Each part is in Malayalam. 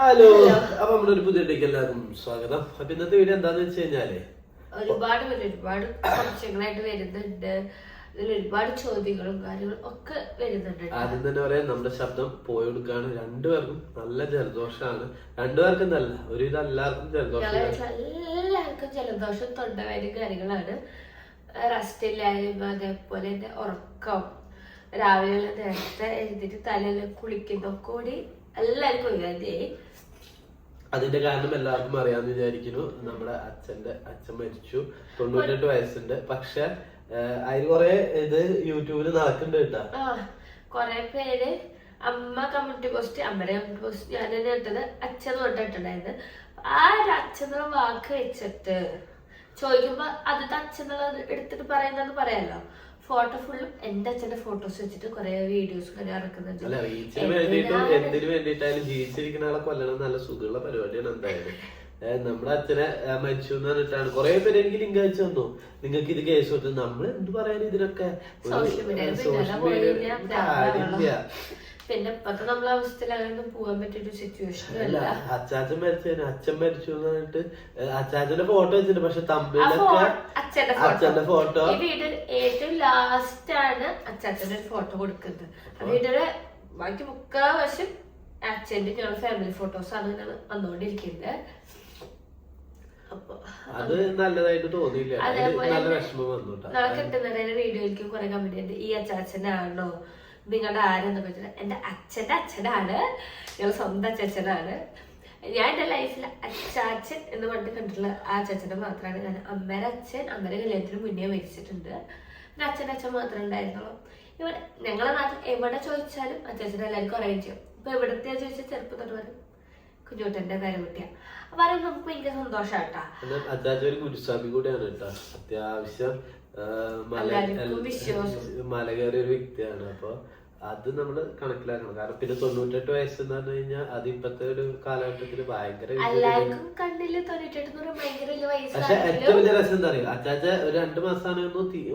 ഹലോ, അപ്പൊ നമ്മുടെ ഒരു പുതിയ വീഡിയോക്ക് എല്ലാവർക്കും സ്വാഗതം. അപ്പൊ ഇന്നത്തെ വീഡിയോ എന്താന്ന് വെച്ച് കഴിഞ്ഞാല് ഒരുപാട് സംശയങ്ങളായിട്ട് വരുന്നുണ്ട്. ഇതിൽ ഒരുപാട് ചോദ്യങ്ങളും കാര്യങ്ങളും ഒക്കെ വരുന്നുണ്ട്. ആദ്യം തന്നെ പറയാം, നമ്മുടെ ശബ്ദം പോയി കൊടുക്കാണ്. രണ്ടുപേർക്കും നല്ല ജലദോഷമാണ്. രണ്ടുപേർക്കും നല്ല ഒരുവിധം എല്ലാവർക്കും ജലദോഷം. എല്ലാവർക്കും ജലദോഷം, തൊണ്ടവേദന കാര്യങ്ങളാണ്. റെസ്റ്റ് ഇല്ലായ്മ, അതേപോലെ തന്നെ ഉറക്കം, രാവിലെ നേരത്തെ എഴുതിട്ട് തലയെല്ലാം കുളിക്കുന്നൊക്കെ കൂടി എല്ലാവർക്കും വയ്യാതെയായി. അതിന്റെ കാരണം എല്ലാവർക്കും അറിയാമെന്ന് വിചാരിക്കുന്നു. നമ്മുടെ അച്ഛൻ മരിച്ചു, 98 വയസ്സുണ്ട്. പക്ഷെ അതിന് കൊറേ ഇത് യൂട്യൂബിൽ നടക്കുന്നുണ്ട് കേട്ടാ. കൊറേ പേര് അമ്മ കമ്മ്യൂണിറ്റി പോസ്റ്റ്, അമ്മയുടെ കമ്മ്യൂണിറ്റി പോസ്റ്റ് ഞാൻ തന്നെ ഇട്ടത് അച്ഛൻ തൊട്ടിട്ടുണ്ടായിരുന്നു. ആ ഒരു അച്ഛനുള്ള വാക്ക് വെച്ചിട്ട് ചോദിക്കുമ്പോ അത് അച്ഛനുള്ളത് എടുത്തിട്ട് പറയുന്നതെന്ന് പറയാലോ. ഫോട്ടോ ഫുള്ളും എന്റെ അച്ഛന്റെ ഫോട്ടോസ് വെച്ചിട്ട് കൊറേ വീഡിയോസ് ഇറക്കുന്നുണ്ട്. അല്ല, റീച്ചിന് വേണ്ടിയിട്ടും എന്തിനു വേണ്ടിയിട്ടായാലും ജീവിച്ചിരിക്കുന്ന ആളെ കൊല്ലണം നല്ല സുഖമുള്ള പരിപാടിയാണ് എന്തായാലും. നമ്മുടെ അച്ഛനെ മരിച്ചു എന്ന് പറഞ്ഞിട്ടാണ് കൊറേ പേര് എനിക്ക് ലിങ്ക് അയച്ചു തന്നു. നിങ്ങൾക്ക് ഇത് കേസ് കൊടുത്തു. നമ്മൾ എന്ത് പറയാൻ ഇതിനൊക്കെ സോഷ്യൽ മീഡിയ കാര്യമില്ല. പിന്നെ ഇപ്പത്തെ നമ്മളെ അവസ്ഥയിൽ അങ്ങനെ പോകാൻ പറ്റിയൊരു സിറ്റുവേഷൻ അല്ല. അച്ഛൻ മരിച്ചതിന് അച്ഛൻ മരിച്ചു എന്ന് പറഞ്ഞിട്ട് അച്ഛന്റെ ഫോട്ടോ വെച്ചിട്ടുണ്ട്. പക്ഷെ തമ്മിലൊക്കെ അച്ഛന്റെ ഫോട്ടോ ഈ വീഡിയോ ഏറ്റവും ലാസ്റ്റ് ആണ് അച്ഛന്റെ ഒരു ഫോട്ടോ കൊടുക്കുന്നത്. ആ വീഡിയോയുടെ ബാക്കി 3/4 വശം അച്ഛന്റെ ഞങ്ങളുടെ ഫാമിലി ഫോട്ടോസ് ആണ് വന്നുകൊണ്ടിരിക്കുന്നത്. അത് നല്ലതായിട്ട് തോന്നിയില്ല. നല്ല വിഷമം വന്നു. നാളെ കിട്ടുന്ന വീഡിയോയിലേക്ക് കുറെ കമന്റ് ഉണ്ട്. ഈ അച്ഛനാണോ നിങ്ങളുടെ ആരെന്നൊക്കെ വെച്ചാൽ എന്റെ അച്ഛനാണ്. ഞങ്ങൾ സ്വന്തം അച്ഛനാണ്. ഞാൻ എന്റെ ലൈഫിൽ അച്ചാച്ചൻ എന്ന് പറഞ്ഞിട്ട് കണ്ടിട്ടുള്ള ആ അച്ഛനെ മാത്രമാണ്. ഞാൻ അമ്മയുടെ കല്യാണത്തിന് മുന്നേ മരിച്ചിട്ടുണ്ട്. പിന്നെ അച്ഛൻ മാത്രമേ ഉണ്ടായിരുന്നുള്ളൂ. ഇവിടെ ഞങ്ങളെ നാട്ടിൽ എവിടെ ചോദിച്ചാലും അച്ഛനെ എല്ലാവർക്കും അറിയാൻ ചെയ്യും. ഇപ്പൊ എവിടത്തെ ചോദിച്ചാൽ ചെറുപ്പം തൊട്ട് പറയും കുഞ്ഞോട്ടന്റെ പേരക്കുട്ടിയാ. അപ്പൊ അറിയുമ്പോൾ നമുക്ക് ഭയങ്കര സന്തോഷാട്ടാ. അച്ചാച്ചൻ ഒരു ഗുരുസ്വാമി കൂടിയാണ് കേട്ടോ. അത്യാവശ്യം മല കയറിയ ഒരു വ്യക്തിയാണ്. അപ്പൊ അത് നമ്മള് കണക്കിലാക്കണം. കാരണം പിന്നെ 98 വയസ്സ് എന്ന് പറഞ്ഞു കഴിഞ്ഞാൽ അത് ഇപ്പത്തെ ഒരു കാലഘട്ടത്തില് ഭയങ്കര. പക്ഷെ ഏറ്റവും വലിയ രസം എന്താ അറിയാം, അച്ചാച്ച ഒരു 2 മാസമാണ്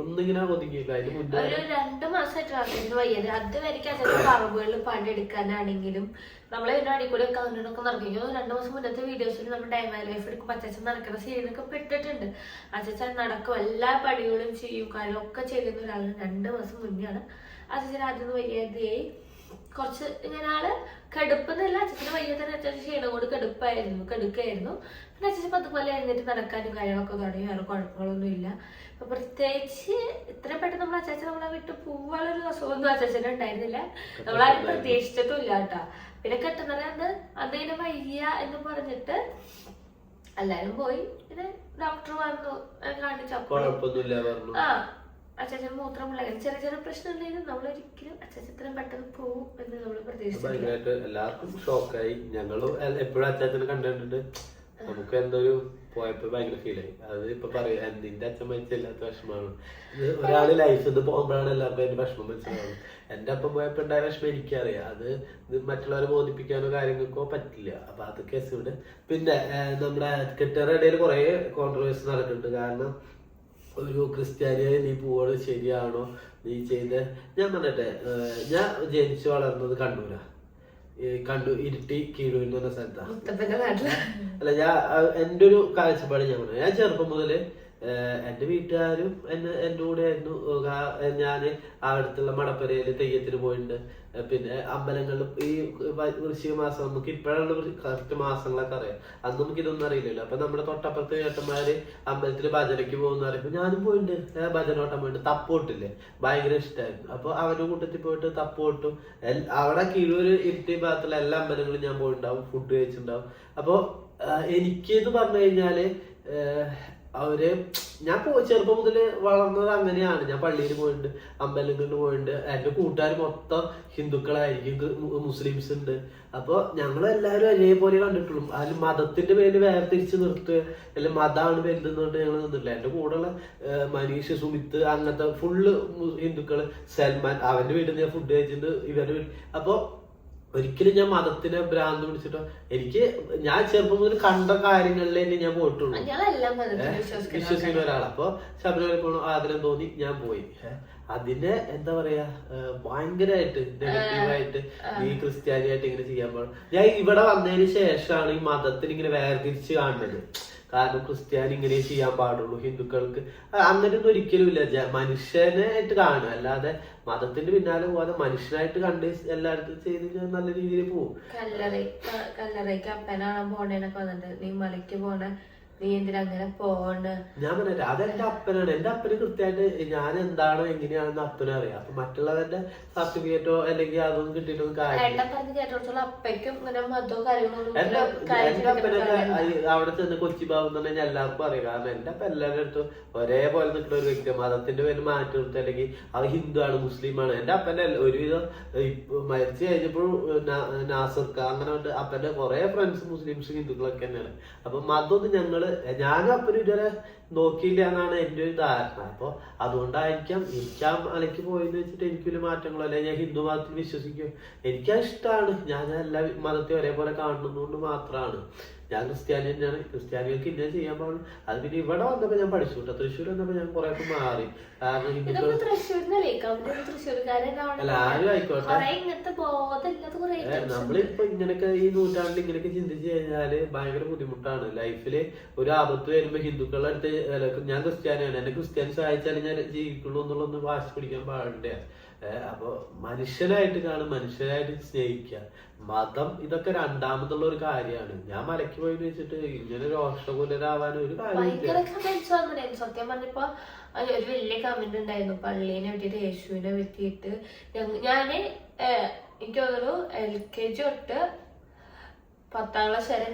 ഒന്നിങ്ങനെ ഒതുങ്ങിയില്ല. അതിന് മുന്നേ ഒരു 2 മാസമായിട്ട് വയ്യത്. അതുവരെയ്ക്ക് അച്ഛൻ പറമ്പുകളിൽ പണിയെടുക്കാനാണെങ്കിലും നമ്മളെ ഇതിന്റെ അടിക്കൂടി ഒക്കെ അങ്ങനെയൊക്കെ നടക്കും. 2 മാസം മുന്നത്തെ വീഡിയോസിൽ നമ്മൾ ഡൈമ ലൈഫ് എടുക്കും അച്ഛൻ നടക്കുന്ന സീനൊക്കെ പെട്ടിട്ടുണ്ട്. അച്ഛൻ നടക്കും, എല്ലാ പണികളും ചെയ്യും, കാര്യങ്ങളൊക്കെ ചെയ്യുന്ന ഒരാളാണ്. 2 മാസം മുന്നെയാണ് അച്ഛൻ ആദ്യം വയ്യാതെയായി. കുറച്ച് ഇങ്ങനെ ആള് കടുപ്പെന്നല്ല, അച്ഛന് വയ്യാതെ തന്നെ അച്ഛൻ ക്ഷീണം കൊണ്ട് കടുക്കായിരുന്നു. പിന്നെ അച്ഛൻ അതുപോലെ എഴുന്നേറ്റ് നടക്കാനും കാര്യങ്ങളൊക്കെ തുടങ്ങി. വേറെ കുഴപ്പങ്ങളൊന്നും ഇല്ല. അപ്പൊ പ്രത്യേകിച്ച് ഇത്രയും പെട്ടെന്ന് നമ്മൾ അച്ചാച്ചൻ നമ്മളെ വിട്ട് പോവാനുള്ളൊരു അസുഖമൊന്നും അച്ചാച്ചന് ഉണ്ടായിരുന്നില്ല. നമ്മളാരും പ്രതീക്ഷിച്ചിട്ടും ഇല്ല കേട്ടാ. പിന്നെ കെട്ടുന്നത് അന്ന് ഇങ്ങനെ വയ്യ എന്ന് പറഞ്ഞിട്ട് എല്ലാരും പോയി. പിന്നെ ഡോക്ടർ വന്നു കാണിച്ചപ്പോ അച്ചാച്ചൻ മൂത്രമുള്ള ചെറിയ ചെറിയ പ്രശ്നം ഉണ്ടെങ്കിലും നമ്മളൊരിക്കലും അച്ചാച്ചൻ ഇത്രയും പെട്ടെന്ന് പോകും എന്ന് നമ്മൾ പ്രതീക്ഷിച്ചു. എല്ലാവർക്കും ഷോക്കായി. ഞങ്ങളും എപ്പോഴും അച്ചാച്ചനെ കണ്ടിട്ടുണ്ട്. നമുക്ക് എന്തൊരു പോയപ്പോ ഭയങ്കര ഫീലായി. അത് ഇപ്പൊ പറയാ നിന്റെ അച്ഛൻ മരിച്ചില്ലാത്ത വിഷമമാണ്. ഒരാള് ലൈഫിൽ നിന്ന് പോകുമ്പോഴാണ് എല്ലാവർക്കും അതിന്റെ വിഷമം മനസ്സിലാവുന്നത്. എന്റെ അപ്പം പോയപ്പോ ഉണ്ടായ വിഷമം എനിക്കറിയാം. അത് മറ്റുള്ളവരെ ബോധിപ്പിക്കാനോ കാര്യങ്ങൾക്കോ പറ്റില്ല. അപ്പൊ അത് കേസ് ഇവിടെ. പിന്നെ നമ്മുടെ കെട്ടുകാരുടെ ഇടയിൽ കുറെ കോൺട്രവേഴ്സി നടക്കുന്നുണ്ട്. കാരണം ഒരു ക്രിസ്ത്യാനിയായി നീ പോവാണ് ശരിയാണോ നീ ചെയ്ത. ഞാൻ പറഞ്ഞിട്ടെ, ഞാൻ ജനിച്ചു വളർന്നത് കണ്ണൂരാ. കണ്ണൂർ ഇരിട്ടി കീഴൂർ എന്ന് പറഞ്ഞ സ്ഥലത്താണ്. അല്ല, എന്റെ ഒരു കാഴ്ചപ്പാട് ഞാൻ ചെറുപ്പം മുതല് എന്റെ വീട്ടുകാരും എന്റെ കൂടെ ആയിരുന്നു. ഞാന് അടുത്തുള്ള മടപ്പരയില് തെയ്യത്തിന് പോയിട്ടുണ്ട്. പിന്നെ അമ്പലങ്ങളിലും ഈ വൃശ്ചിക മാസം നമുക്ക് ഇപ്പോഴുള്ള കറക്റ്റ് മാസങ്ങളൊക്കെ അറിയാം. അന്ന് നമുക്ക് ഇതൊന്നും അറിയില്ലല്ലോ. അപ്പൊ നമ്മുടെ തൊട്ടപ്പുറത്ത് ചേട്ടന്മാര് അമ്പലത്തില് ഭജനയ്ക്ക് പോകുന്ന പറയുമ്പോ ഞാനും പോയിട്ടുണ്ട്. ഭജനോട്ടം പോയിട്ടുണ്ട്. തപ്പോട്ടില്ലേ, ഭയങ്കര ഇഷ്ടമായിരുന്നു. അപ്പൊ അവരുടെ കൂട്ടത്തിൽ പോയിട്ട് തപ്പോട്ടും. അവിടെ കീഴൂര് ഇരിട്ടി ഭാഗത്തുള്ള എല്ലാ അമ്പലങ്ങളും ഞാൻ പോയിട്ടുണ്ടാവും, ഫുഡ് കഴിച്ചിട്ടുണ്ടാവും. അപ്പൊ എനിക്കെന്ന് പറഞ്ഞു കഴിഞ്ഞാല് ഞാൻ ചെറുപ്പം മുതല് വളർന്നത് അങ്ങനെയാണ്. ഞാൻ പള്ളിയിൽ പോയിട്ടുണ്ട്, അമ്പലങ്ങളിൽ പോയിട്ടുണ്ട്. എന്റെ കൂട്ടുകാർ മൊത്തം ഹിന്ദുക്കളായിരിക്കും, മുസ്ലിംസ് ഉണ്ട്. അപ്പൊ ഞങ്ങളെല്ലാരും ഒരേപോലെ കണ്ടിട്ടുള്ളൂ. അതിൽ മതത്തിന്റെ പേര് വേർതിരിച്ച് നിർത്തുക അല്ലെ മതമാണ് വലുതെന്നുകൊണ്ട് ഞങ്ങൾ നിന്നിട്ടില്ല. എന്റെ കൂടെയുള്ള മനീഷ്, സുമിത്ത്, അങ്ങനത്തെ ഫുള്ള് ഹിന്ദുക്കള്. സൽമാൻ അവന്റെ വീട്ടിൽ ഞാൻ ഫുഡ് കഴിച്ചിട്ടുണ്ട്, ഇവരുടെ വീട്ടിൽ. അപ്പൊ ഒരിക്കലും ഞാൻ മതത്തിനെ ഭ്രാന്ത് പിടിച്ചിട്ടോ. ഞാൻ ചെറുപ്പം മുതൽ കണ്ട കാര്യങ്ങളിലേ ഞാൻ പോയിട്ടുള്ളൂ. വിശ്വസിക്കുന്ന ഒരാളാണ്. അപ്പൊ ശബരിമല പോകണം ആഗ്രഹം തോന്നി, ഞാൻ പോയി. അതിനെ എന്താ പറയാ ഭയങ്കരമായിട്ട് നെഗറ്റീവായിട്ട് ഈ ക്രിസ്ത്യാനിയായിട്ട് ഇങ്ങനെ ചെയ്യാൻ പാടും. ഞാൻ ഇവിടെ വന്നതിന് ശേഷമാണ് ഈ മതത്തിന് ഇങ്ങനെ വേർതിരിച്ച് കാണുന്നത്. കാരണം ക്രിസ്ത്യാനി ഇങ്ങനെ ചെയ്യാൻ പാടുള്ളൂ, ഹിന്ദുക്കൾക്ക് അങ്ങനെയൊന്നും ഒരിക്കലും ഇല്ല. മനുഷ്യനായിട്ട് കാണുക, അല്ലാതെ മതത്തിന്റെ പിന്നാലെ പോകാതെ മനുഷ്യനായിട്ട് കണ്ട് എല്ലായിടത്തും ചെയ്ത് നല്ല രീതിയിൽ പോകും. കല്ലറയ്ക്ക് അപ്പനാണ് പോണേനൊക്കെ വന്നിട്ട് നീ മലയ്ക്ക് പോണ, നീ എന്തിനാ അങ്ങനെ പോണ്. ഞാൻ പറഞ്ഞില്ല, അതെന്റെ അപ്പനാണ്. എന്റെ അപ്പന് കൃത്യമായിട്ട് ഞാൻ എന്താണോ എങ്ങനെയാണെന്ന് അപ്പനും അറിയാം. അപ്പൊ മറ്റുള്ളവരുടെ സർട്ടിഫിക്കറ്റോ അല്ലെങ്കിൽ അതൊന്നും കിട്ടിയിട്ടൊന്നും കാര്യമില്ല. എന്റെ അപ്പനൊക്കെ അവിടെ ചെന്ന് കൊച്ചി ഭാവം തന്നെ എല്ലാവർക്കും അറിയാം. കാരണം എന്റെ അപ്പ എല്ലാവരുടെ അടുത്തും ഒരേപോലെ നിൽക്കുന്ന ഒരു വ്യക്തി. മതത്തിന്റെ പേര് മാറ്റി നിർത്തുക, അല്ലെങ്കിൽ അത് ഹിന്ദു ആണ് മുസ്ലിമാണ്. എന്റെ അപ്പന്റെ ഒരുവിധം മരിച്ചു കഴിഞ്ഞപ്പോഴും നാസർക്ക അങ്ങനെ അപ്പന്റെ കുറെ ഫ്രണ്ട്സ് മുസ്ലിംസ് ഹിന്ദുക്കളൊക്കെ തന്നെയാണ്. അപ്പൊ മതമൊന്നും ഞാനും അപ്പനും ഇതുവരെ നോക്കിയില്ല എന്നാണ് എന്റെ ഒരു ധാരണ. അപ്പൊ അതുകൊണ്ടായിരിക്കാം എനിക്ക് ആ മലയ്ക്ക് പോയെന്ന് വെച്ചിട്ട് എനിക്ക് വലിയ മാറ്റങ്ങളോ അല്ലെങ്കിൽ ഞാൻ ഹിന്ദു മതത്തിൽ വിശ്വസിക്കും. എനിക്കത് ഇഷ്ടമാണ്. ഞാൻ എല്ലാ മതത്തെ ഒരേപോലെ കാണുന്നതുകൊണ്ട് മാത്രമാണ്. ഞാൻ ക്രിസ്ത്യാനി തന്നെയാണ്. ക്രിസ്ത്യാനികൾക്ക് ഇങ്ങനെ ചെയ്യാൻ പാടുള്ളൂ. അത് പിന്നെ ഇവിടെ വന്നപ്പോ ഞാൻ പഠിച്ചു കേട്ടോ. തൃശ്ശൂർ വന്നപ്പോ ഞാൻ കുറെ മാറി. കാരണം ഹിന്ദുക്കൾ അല്ല ആരും ആയിക്കോട്ടെ, നമ്മളിപ്പോ ഇങ്ങനെയൊക്കെ ഈ നൂറ്റാണ്ടിൽ ഇങ്ങനെയൊക്കെ ചിന്തിച്ചു കഴിഞ്ഞാല് ഭയങ്കര ബുദ്ധിമുട്ടാണ്. ലൈഫില് ഒരു ആപത്ത് വരുമ്പോ ഹിന്ദുക്കളുടെ അടുത്ത് ഞാൻ ക്രിസ്ത്യാനിയാണ്, എന്നെ ക്രിസ്ത്യാനി സഹായിച്ചാലേ ഞാൻ ജീവിക്കുള്ളൂ എന്നുള്ളൊന്ന് വാശി പിടിക്കാൻ പാടില്ല. അപ്പൊ മനുഷ്യനായിട്ട് കാണും, മനുഷ്യനായിട്ട് സ്നേഹിക്കുക. മതം ഇതൊക്കെ രണ്ടാമതുള്ള ഒരു കാര്യമാണ്. ഞാൻ മലയ്ക്ക് പോയി വെച്ചിട്ട് ഇങ്ങനെ രോഷകുലരാവാൻ ഒരു കാര്യമില്ല. സത്യം പറഞ്ഞപ്പോ ഒരു വലിയ കമന്റ് ഉണ്ടായിരുന്നു പള്ളീനെ പറ്റിയിട്ട്, യേശുവിനെ പറ്റിയിട്ട്. ഞാന് എനിക്ക് തോന്നുന്നു LKG തൊട്ട് 10ാം ക്ലാസ് വരെ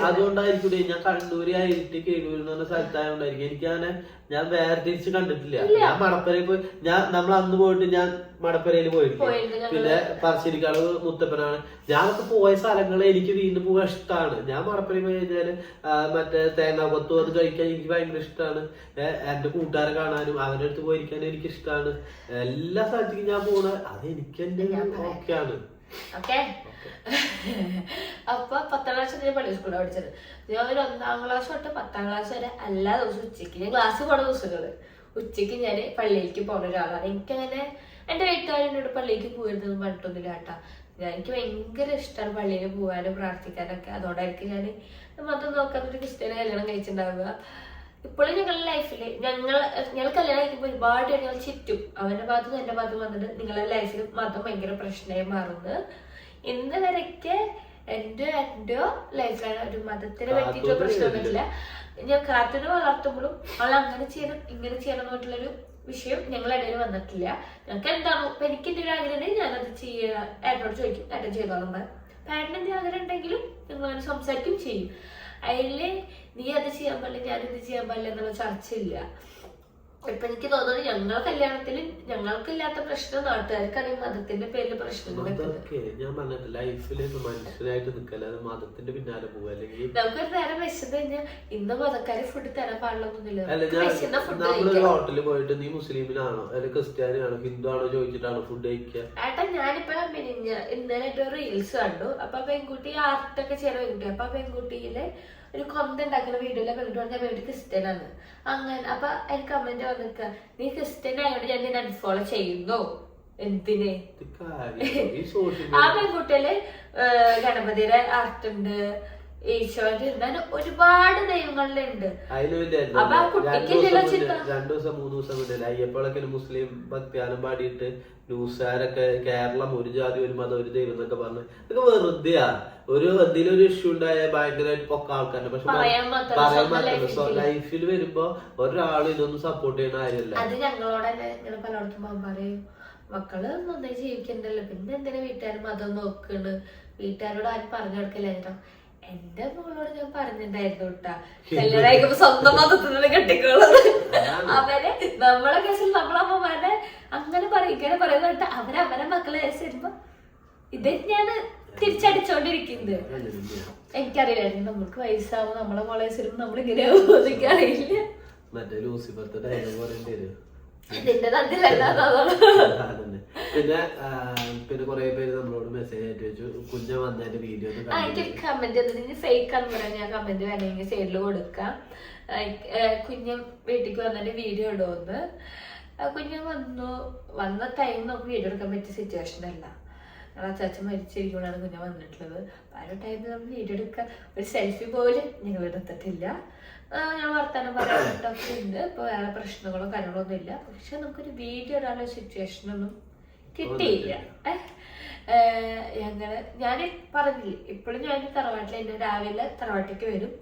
അതുകൊണ്ടായിരിക്കും ഞാൻ കണ്ണൂര് IIT കേരൂർ എന്ന് പറഞ്ഞ സ്ഥലത്തായോണ്ടായിരിക്കും എനിക്കങ്ങനെ ഞാൻ വേർതിരിച്ച് കണ്ടിട്ടില്ല. ഞാൻ മടപ്പരയിൽ പോയി, നമ്മൾ അന്ന് പോയിട്ട് ഞാൻ മടപ്പരയിൽ പോയിട്ടില്ല. പിന്നെ പറശ്ശേരിക്കാട് മുത്തപ്പനാണ്. ഞാനൊക്കെ പോയ സ്ഥലങ്ങളെ എനിക്ക് വീണ്ടും പോകാൻ ഇഷ്ടമാണ്. ഞാൻ മടപ്പരയിൽ പോയി കഴിഞ്ഞാല് മറ്റേ തേങ്ങാകൊത്തും അത് കഴിക്കാൻ എനിക്ക് ഭയങ്കര ഇഷ്ടമാണ്. എന്റെ കൂട്ടുകാരെ കാണാനും അവരുടെ അടുത്ത് പോയിരിക്കാനും എനിക്ക് ഇഷ്ടമാണ്. എല്ലാ സ്ഥലത്തേക്കും ഞാൻ പോണ അത് എനിക്ക് എന്റെ ഓക്കെയാണ്. ഓക്കെ. അപ്പൊ 10ാം ക്ലാസ് വരെ പള്ളി സ്കൂളിൽ പഠിച്ചത്. ഞാൻ ഒരു 1ാം ക്ലാസ് തൊട്ട് 10ാം ക്ലാസ് വരെ എല്ലാ ദിവസവും ഉച്ചയ്ക്ക് ഞാൻ ക്ലാസ് പോണ ദിവസങ്ങള് ഉച്ചയ്ക്ക് ഞാൻ പള്ളിയിലേക്ക് പോണ ഒരാളാണ്. എനിക്കങ്ങനെ എന്റെ വീട്ടുകാരെന്നോട് പള്ളിക്ക് പോയിരുന്നെന്ന് പറഞ്ഞിട്ടൊന്നുമില്ല കേട്ടാ. എനിക്ക് ഭയങ്കര ഇഷ്ടമാണ് പള്ളിയിൽ പോകാനും പ്രാർത്ഥിക്കാനൊക്കെ. അതുകൊണ്ടായിരിക്കും ഞാൻ മതം നോക്കാത്തൊരു ക്രിസ്ത്യാനി കല്യാണം കഴിച്ചിട്ടുണ്ടാവുക. ഇപ്പോഴും ഞങ്ങളുടെ ലൈഫില് ഞങ്ങൾ കല്യാണം കഴിക്കുമ്പോൾ ഒരുപാട് ഞങ്ങൾ ചുറ്റും അവന്റെ ഭാഗത്തും എന്റെ ഭാഗത്തും വന്നിട്ട് നിങ്ങളുടെ ലൈഫിൽ മതം ഭയങ്കര പ്രശ്നമായി മാറുന്നത്. ഇന്ന് വരെയൊക്കെ എന്റെ ലൈഫിലാണ് ഒരു മതത്തിനെ പറ്റിയിട്ടുള്ള പ്രശ്നം വന്നിട്ടില്ല. ഞാൻ കാറ്റിനെ വളർത്തുമ്പോഴും അവൾ അങ്ങനെ ചെയ്യണം ഇങ്ങനെ ചെയ്യണം എന്ന് പറഞ്ഞിട്ടുള്ളൊരു വിഷയം ഞങ്ങളുടെ ഇടയിൽ വന്നിട്ടില്ല. ഞങ്ങൾക്ക് എന്താണോ ഇപ്പൊ എനിക്ക് എന്തെങ്കിലും ആഗ്രഹം ഉണ്ടെങ്കിൽ ഞാനത് ചെയ്യാൻ ഏട്ടനോട് ചോദിക്കും, ഏട്ടൻ ചെയ്തോളം. ഏട്ടന് എന്തെങ്കിലും ആഗ്രഹം ഉണ്ടെങ്കിലും ഞങ്ങൾ അങ്ങനെ സംസാരിക്കും ചെയ്യും. അതില് നീ അത് ചെയ്യാൻ പാടില്ല ഞാനിത് ചെയ്യാൻ പാടില്ല എന്നുള്ള ചർച്ചയില്ല. ഇപ്പൊ എനിക്ക് തോന്നുന്നത് ഞങ്ങളെ കല്യാണത്തില് ഞങ്ങൾക്കില്ലാത്ത പ്രശ്നം നാട്ടുകാർക്കാണെങ്കിൽ മതത്തിന്റെ പേരിൽ പ്രശ്നങ്ങൾ ഞാൻ പറഞ്ഞിട്ട് ലൈഫില് മനുഷ്യനായിട്ട് നിൽക്കല്ലാതെ മതത്തിന്റെ പിന്നാലെ പോകുക. അല്ലെങ്കിൽ നമുക്കൊരു നേരം വിശന്ന് കഴിഞ്ഞാൽ ഇന്ന് മതക്കാരെ ഫുഡ് തരാൻ പാടില്ലൊന്നുമില്ല. നമ്മളൊരു ഹോട്ടലിൽ പോയിട്ട് നീ മുസ്ലിമിനാണോ അല്ലെങ്കിൽ ക്രിസ്ത്യാനിയാണോ ഹിന്ദു ആണോ ചോദിച്ചിട്ടാണോ ഫുഡ് കഴിക്കുക? ഏട്ടാ ഞാനിപ്പോ ഇന്നലെ റീൽസ് കണ്ടു. അപ്പൊ പെൺകുട്ടി ആർട്ടൊക്കെ ചെയ്യണ പെൺകുട്ടി. അപ്പൊ ആ പെൺകുട്ടിയില് ഒരു കൊന്ത ഉണ്ടാക്കുന്ന വീഡിയോയിലെ പെൺകുട്ടി പറഞ്ഞാൽ വീട്ടിൽ ക്രിസ്ത്യനാണ്. അങ്ങനെ അപ്പൊ എനിക്ക് കമന്റ് വന്നിക്ക, നീ ക്രിസ്ത്യൻ ആയോണ്ട് ഞാൻ നിന്നെ അൺഫോളോ ചെയ്യുന്നു. എന്തിന്? ആ പെൺകുട്ടിയില് ഗണപതിയുടെ ആർട്ട് ഉണ്ട്, ഈശോന്റെ ഉണ്ട്, ഒരുപാട് ദൈവങ്ങളിലുണ്ട്. അപ്പൊ ആ കുട്ടിക്ക് 2 ദിവസം 3 ദിവസം കിട്ടില്ല. അയ്യപ്പോഴൊക്കെ മുസ്ലിം ഭക്തിയാനം പാടിയിട്ട് ന്യൂസുകാരൊക്കെ കേരളം ഒരു ജാതി ഒരു മതം ഒരു ദൈവം എന്നൊക്കെ പറഞ്ഞു. ഇതൊക്കെ വെറുതെയാ. ഒരു എന്തെങ്കിലും ഒരു ഇഷ്യൂ ഉണ്ടായ ഭയങ്കരമായിട്ട് പൊക്ക ആൾക്കാരുണ്ട്. പക്ഷെ പറയാൻ മാത്രമല്ല ലൈഫിൽ വരുമ്പോ ഒരാൾ ഇതൊന്നും സപ്പോർട്ട് ചെയ്യുന്ന കാര്യമല്ല. അത് ഞങ്ങളോട് തന്നെ ഇങ്ങനെ പലയിടത്തും പറയും, മക്കള് നന്നായി ജീവിക്കണ്ടല്ലോ, പിന്നെ എന്തിനാ വീട്ടുകാരും മതം നോക്കണ്, വീട്ടുകാരോട് ആരും പറഞ്ഞു കൊടുക്കില്ല കേട്ടോ. എന്റെ മോളോട് ഞാൻ പറഞ്ഞിട്ടുണ്ടായിരുന്നു കേട്ടാ, കല്യാണം സ്വന്തം മതത്തിൽ നിന്ന് കെട്ടിക്കോളൂ. അവര് നമ്മളെ കേസിൽ നമ്മളമ്മമാരെ അങ്ങനെ പറയും ഇങ്ങനെ പറയുന്ന കേട്ടാ അവരെ മക്കളെ വരുമ്പോ ഇത് തന്നെയാണ് തിരിച്ചടിച്ചോണ്ടിരിക്കുന്നത്. എനിക്കറിയില്ലായിരുന്നു നമുക്ക് വയസ്സാവും നമ്മളെ മോളെ വരുമ്പോ നമ്മളിങ്ങനെയാവും. എനിക്കറിയില്ല. പിന്നെ കുറെ പേര് നമ്മളോട് മെസ്സേജ് ആയിട്ട് വെച്ചു കുഞ്ഞ വന്നതിന്റെ വീഡിയോ കമന്റ് ഫേക്ക് ആണെന്ന് പറയാൻ ഞാൻ കമന്റ് വേണമെങ്കിൽ സൈഡിൽ കൊടുക്കാം. കുഞ്ഞ വീട്ടിലേക്ക് വന്നതിന്റെ വീഡിയോ ഇടുമെന്ന്. കുഞ്ഞ് വന്ന ടൈം നമുക്ക് വീഡിയോ എടുക്കാൻ പറ്റിയ സിറ്റുവേഷൻ അല്ല. ഞങ്ങൾ അച്ചാച്ചൻ മരിച്ചിരിക്കുമ്പോഴാണ് കുഞ്ഞ് വന്നിട്ടുള്ളത്. ആ ഒരു ടൈമിൽ നമ്മൾ വീഡിയോ എടുക്കാൻ ഒരു സെൽഫി പോലും ഞങ്ങൾ എടുത്തിട്ടില്ല. ഞങ്ങൾ വർത്താനം പറയാനൊക്കെ ഉണ്ട്. ഇപ്പൊ വേറെ പ്രശ്നങ്ങളോ കാര്യങ്ങളോ ഒന്നും ഇല്ല. പക്ഷെ നമുക്കൊരു വീഡിയോ ഇടാനുള്ള സിറ്റുവേഷനൊന്നും കിട്ടിയില്ല. ഞാൻ പറഞ്ഞില്ലേ, ഇപ്പോഴും ഞാൻ തറവാട്ടിൽ എന്നെ രാവിലെ തറവാട്ടിലേക്ക് വരും.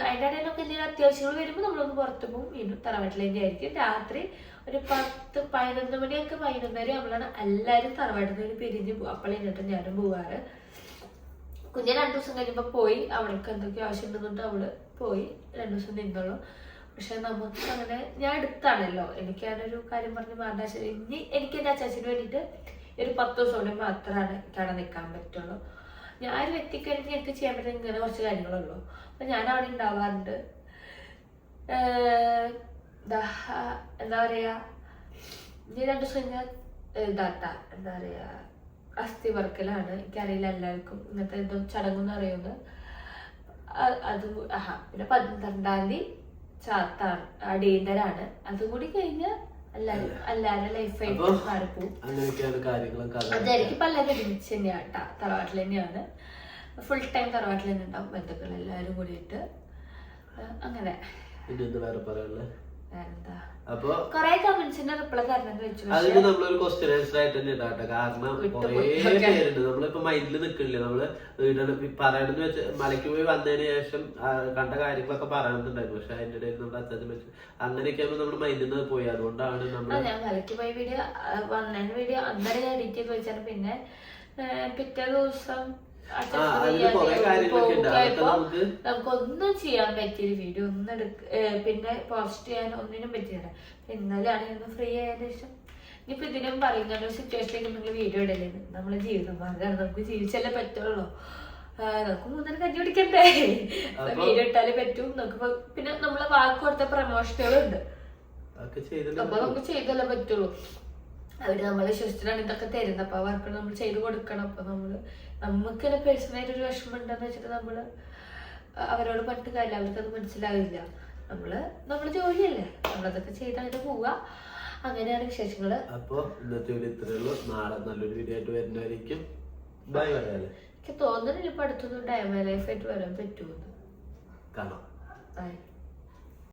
അതിൻ്റെ ഇടയിലൊക്കെ എന്തെങ്കിലും അത്യാവശ്യങ്ങൾ വരുമ്പോൾ നമ്മളൊന്ന് പുറത്ത് പോകും. വീണ്ടും തറവാട്ടിൽ തന്നെ ആയിരിക്കും. രാത്രി ഒരു 10-11 മണിയൊക്കെ 11:30 നമ്മളാണ് എല്ലാവരും തറവാട്ടിൽ നിന്ന് പിരിഞ്ഞ് പോകും. അപ്പോഴേക്കും ഞാനും പോവാറ്. കുഞ്ഞ് 2 ദിവസം കഴിയുമ്പോൾ പോയി. അവൾക്ക് എന്തൊക്കെ ആവശ്യം ഉണ്ടെന്നുണ്ട് അവള് പോയി 2 ദിവസം നിന്നുള്ളൂ. പക്ഷെ നമുക്ക് അങ്ങനെ ഞാൻ അടുത്താണല്ലോ, എനിക്ക് ഞാനൊരു കാര്യം പറഞ്ഞ് മാറേണ്ട ആവശ്യം. ഇനി എനിക്ക് എൻ്റെ അച്ചാച്ചന് വേണ്ടിയിട്ട് ഒരു 10 ദിവസം കൂടി മാത്രമാണ് അവിടെ നിൽക്കാൻ പറ്റുള്ളൂ. ഞാൻ ഒരു വ്യക്തിക്കായിട്ട് എനിക്ക് ചെയ്യാൻ പറ്റുന്ന ഇങ്ങനെ കുറച്ച് കാര്യങ്ങളുള്ളൂ. അപ്പൊ ഞാൻ അവിടെ ഉണ്ടാവാറുണ്ട്. എന്താ പറയാ, ഇനി 2 ദിവസം കഴിഞ്ഞാൽ എന്താ പറയാ അസ്ഥി പറക്കലാണ്. എനിക്കറിയില്ല എല്ലാവർക്കും ഇങ്ങനത്തെ എന്തോ ചടങ്ങെന്ന് അറിയുന്നത്. അത് പിന്നെ 12-ാം തീയതി ചാത്താണ്, അടിയന്തരാണ്. അതുകൂടി കഴിഞ്ഞാൽ എല്ലാരും ലൈഫായിട്ട് മാറിപ്പോവും. അതായിരിക്കും ഇപ്പൊ എല്ലാവരും ഒരുമിച്ച് തന്നെയാട്ടാ, തറവാട്ടിൽ തന്നെയാണ്. ഫുൾ ടൈം തറവാട്ടിൽ തന്നെ ഉണ്ടാവും ബന്ധുക്കൾ എല്ലാവരും കൂടിയിട്ട്. അങ്ങനെ അപ്പൊ കൊറേ കമന്റ്സിന്റെ റിപ്ലൈ തരണം വെച്ചു. അതിന് നമ്മളൊരു ക്വസ്റ്റ്യൻ ആൻസർ ആയിട്ട് തന്നെ ഇടാട്ടെ. കാരണം കൊറേ പേരുണ്ട്, നമ്മളിപ്പോ മൈൻഡിൽ നിൽക്കില്ലേ, നമ്മള് പറയണെന്ന് വെച്ച് മലയ്ക്ക് പോയി വന്നതിന് ശേഷം കണ്ട കാര്യങ്ങളൊക്കെ പറയണമെന്നുണ്ടായിരുന്നു. പക്ഷെ അതിന്റെ ഇടയിൽ നമ്മുടെ അച്ഛൻ വെച്ച് അങ്ങനെയൊക്കെ ആകുമ്പോൾ നമ്മുടെ മൈൻഡിൽ നിന്ന് പോയി. അതുകൊണ്ടാണ് നമ്മൾ ഞാൻ മലയ്ക്ക് പോയി വീഡിയോ അന്നേരം ഞാൻ എഡിറ്റ് ചെയ്ത് വെച്ചാണ്. പിന്നെ പിറ്റേ ദിവസം നമുക്കൊന്നും ചെയ്യാൻ പറ്റിയൊരു വീഡിയോ പിന്നെ പോസ്റ്റ് ചെയ്യാൻ ഒന്നിനും പറ്റിയില്ല. ഇന്നലെയാണ് ഇന്ന് ഫ്രീ ആയതിനു ശേഷം ഇനിയിപ്പോ ഇതിനും പറയുന്ന സിറ്റുവേഷനിലേക്ക് നിങ്ങൾ വീഡിയോ ഇടല്ലേ, നമ്മളെ ജീവിതം മാർഗമാണ്, നമുക്ക് ജീവിച്ചല്ലേ പറ്റുള്ളൂ. നമുക്ക് 3 കഞ്ഞി പിടിക്കണ്ടേ, വീഡിയോ ഇട്ടാലേ പറ്റും. നമുക്ക് പിന്നെ നമ്മളെ വാക്ക് കൊടുത്ത പ്രമോഷനുകളുണ്ട്, അപ്പൊ നമുക്ക് ചെയ്തല്ലേ പറ്റുള്ളൂ. അവര് നമ്മളെ വിശ്വസിച്ചിട്ടാണ് ഇതൊക്കെ തരുന്നത്. അപ്പൊ അവർക്ക് നമ്മൾ ചെയ്ത് കൊടുക്കണം. അപ്പൊ നമുക്ക് തന്നെ പേഴ്സണലായിട്ട് ഒരു വിഷമം ഉണ്ടെന്ന് വെച്ചിട്ട് നമ്മള് അവരോട് പറഞ്ഞിട്ട് കാര്യമില്ല, അവർക്കത് മനസ്സിലാവില്ല. നമ്മള് ജോലിയല്ലേ, നമ്മളതൊക്കെ ചെയ്തായിട്ട് പോവുക. അങ്ങനെയാണ് വിശേഷങ്ങള്. അപ്പൊ ഇന്നത്തെ വീഡിയോ ഇത്രയേ ഉള്ളൂ. നാളെ നല്ലൊരു വീഡിയോ ആയിട്ട് വരുന്നതായിരിക്കും. ബൈ പറയാല്ലേ. എനിക്ക് തോന്നുന്നില്ല ഇപ്പൊ അടുത്തൊന്നും ഡയമണ്ട് ലൈഫ് ആയിട്ട് വരാൻ പറ്റുമെന്ന്. കാണാം.